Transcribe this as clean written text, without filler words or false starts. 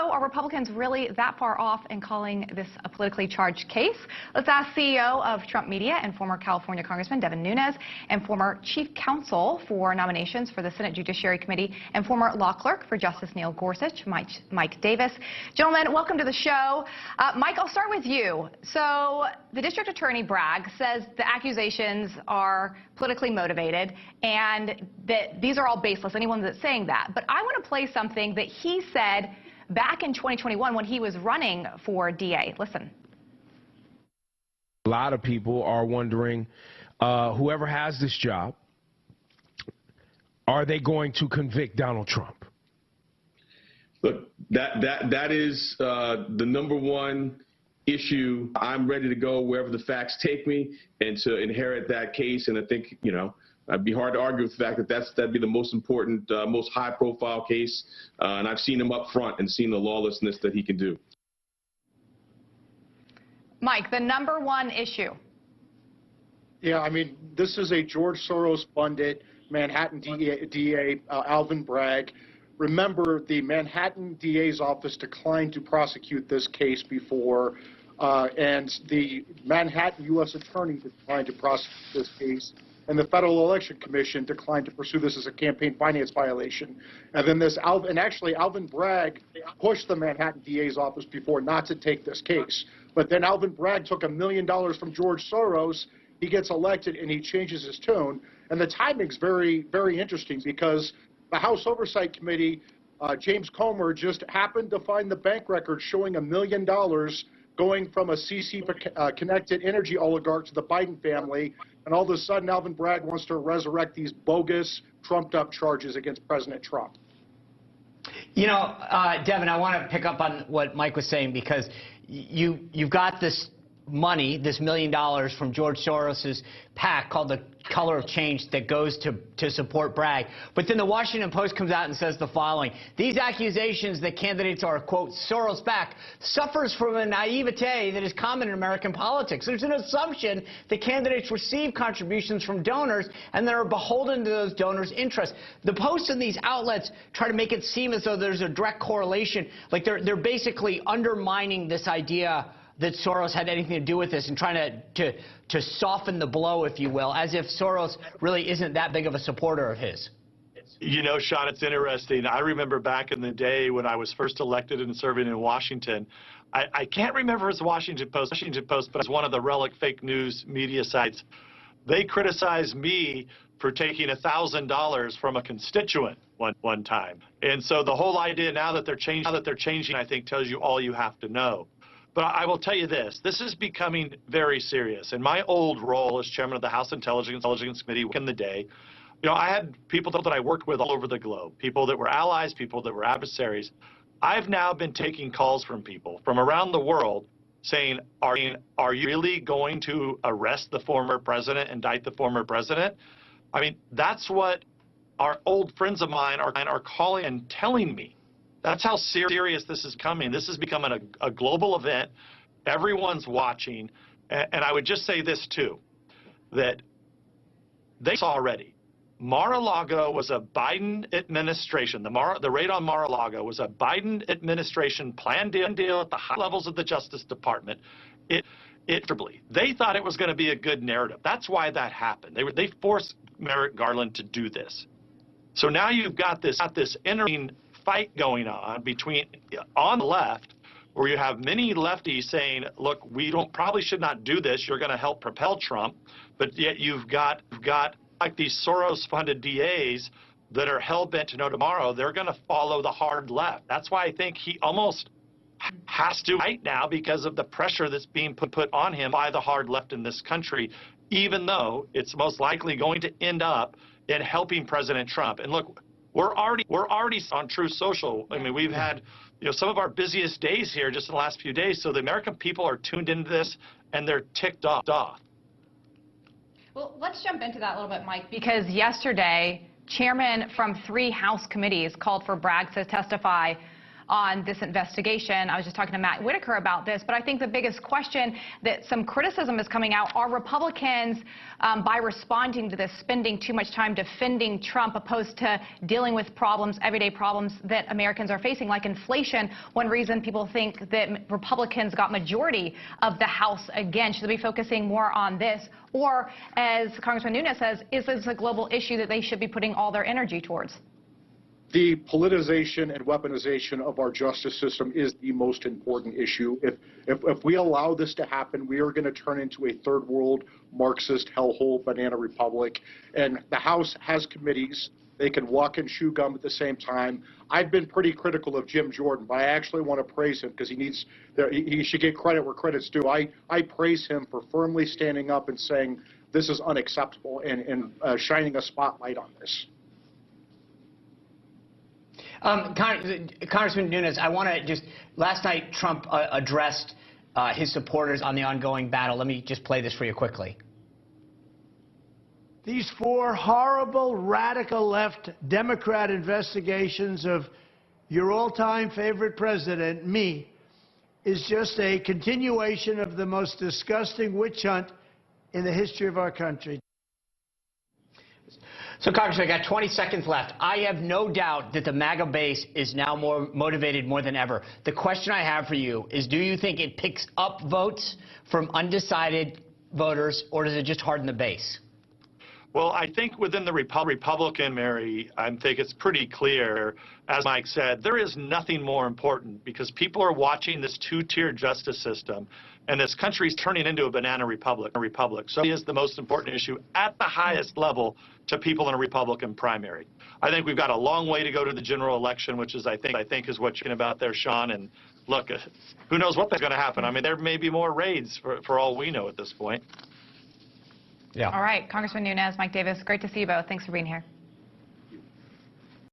are Republicans really that far off in calling this a politically charged case? Let's ask CEO of Trump Media and former California Congressman Devin Nunes and former Chief Counsel for Nominations for the Senate Judiciary Committee and former law clerk for Justice Neil Gorsuch, Mike Davis. Gentlemen, welcome to the show. Mike, I'll start with you. So the district attorney, Bragg, says the accusations are politically motivated and that these are all baseless, anyone that's saying that. But I want to play something that he said back in 2021 when he was running for DA. Listen. A lot of people are wondering, whoever has this job, are they going to convict Donald Trump? Look, that is the number one issue. I'm ready to go wherever the facts take me and to inherit that case. And I think, you know, it'd be hard to argue with the fact that that'd be the most important, most high-profile case. And I've seen him up front and seen the lawlessness that he can do. Mike, the number one issue. Yeah, I mean, this is a George Soros-funded Manhattan DA, Alvin Bragg. Remember, the Manhattan DA's office declined to prosecute this case before, and the Manhattan U.S. Attorney declined to prosecute this case, and the Federal Election Commission declined to pursue this as a campaign finance violation. And then Alvin Bragg pushed the Manhattan DA's office before not to take this case. But then Alvin Bragg took $1 million from George Soros. He gets elected and he changes his tune. And the timing's very, very interesting because the House Oversight Committee, James Comer, just happened to find the bank records showing $1 million going from a CC-connected energy oligarch to the Biden family. And all of a sudden, Alvin Bragg wants to resurrect these bogus, trumped-up charges against President Trump. You know, Devin, I want to pick up on what Mike was saying because you've got this money, this $1 million from George Soros's PAC called the Color of Change that goes to support Bragg. But then the Washington Post comes out and says the following: these accusations that candidates are, quote, Soros-backed suffers from a naivete that is common in American politics. There's an assumption that candidates receive contributions from donors and that are beholden to those donors' interests. The Post and these outlets try to make it seem as though there's a direct correlation, like they're basically undermining this idea that Soros had anything to do with this and trying to soften the blow, if you will, as if Soros really isn't that big of a supporter of his. You know, Sean, it's interesting. I remember back in the day when I was first elected and serving in Washington, I can't remember if it was the Washington Post, but it was one of the relic fake news media sites. They criticized me for taking $1,000 from a constituent one time. And so the whole idea now that they're changing, I think tells you all you have to know. But I will tell you this is becoming very serious. In my old role as chairman of the House Intelligence Committee back in the day, you know, I had people that I worked with all over the globe, people that were allies, people that were adversaries. I've now been taking calls from people from around the world saying, are you really going to arrest the former president, indict the former president? I mean, that's what our old friends of mine are calling and telling me. That's how serious this is coming. This is becoming a global event. Everyone's watching. And I would just say this, too, that they saw already. Mar-a-Lago was a Biden administration. The raid on Mar-a-Lago was a Biden administration planned deal at the high levels of the Justice Department. They thought it was going to be a good narrative. That's why that happened. They forced Merrick Garland to do this. So now you've got this entering fight going on on the left, where you have many lefties saying, look, we probably should not do this. You're going to help propel Trump. But yet you've got like these Soros-funded DAs that are hell-bent to know tomorrow. They're going to follow the hard left. That's why I think he almost has to right now because of the pressure that's being put on him by the hard left in this country, even though it's most likely going to end up in helping President Trump. And look, we're already on Truth Social. I mean, we've had, you know, some of our busiest days here just in the last few days. So the American people are tuned into this and they're ticked off. Well, let's jump into that a little bit, Mike, because yesterday, chairmen from 3 House committees called for Bragg to testify on this investigation. I was just talking to Matt Whitaker about this, but I think the biggest question that some criticism is coming out are Republicans, by responding to this, spending too much time defending Trump opposed to dealing with problems, everyday problems that Americans are facing, like inflation. One reason people think that Republicans got majority of the House again. Should they be focusing more on this? Or, as Congressman Nunes says, is this a global issue that they should be putting all their energy towards? The politicization and weaponization of our justice system is the most important issue. If we allow this to happen, we are going to turn into a third world Marxist hellhole banana republic. And the House has committees. They can walk and chew gum at the same time. I've been pretty critical of Jim Jordan, but I actually want to praise him because he should get credit where credit's due. I praise him for firmly standing up and saying this is unacceptable and shining a spotlight on this. Congressman Nunes, I want to just, last night Trump addressed his supporters on the ongoing battle. Let me just play this for you quickly. These 4 horrible, radical left Democrat investigations of your all-time favorite president, me, is just a continuation of the most disgusting witch hunt in the history of our country. So, Congressman, I got 20 seconds left. I have no doubt that the MAGA base is now more motivated more than ever. The question I have for you is, do you think it picks up votes from undecided voters, or does it just harden the base? Well, I think within the Republican, Mary, I think it's pretty clear, as Mike said, there is nothing more important because people are watching this two-tier justice system, and this country is turning into a banana republic. So it is the most important issue at the highest level to people in a Republican primary. I think we've got a long way to go to the general election, which is, I think is what you're talking about there, Sean. And look, who knows what's going to happen? I mean, there may be more raids for all we know at this point. Yeah. All right, Congressman Nunes, Mike Davis, great to see you both. Thanks for being here.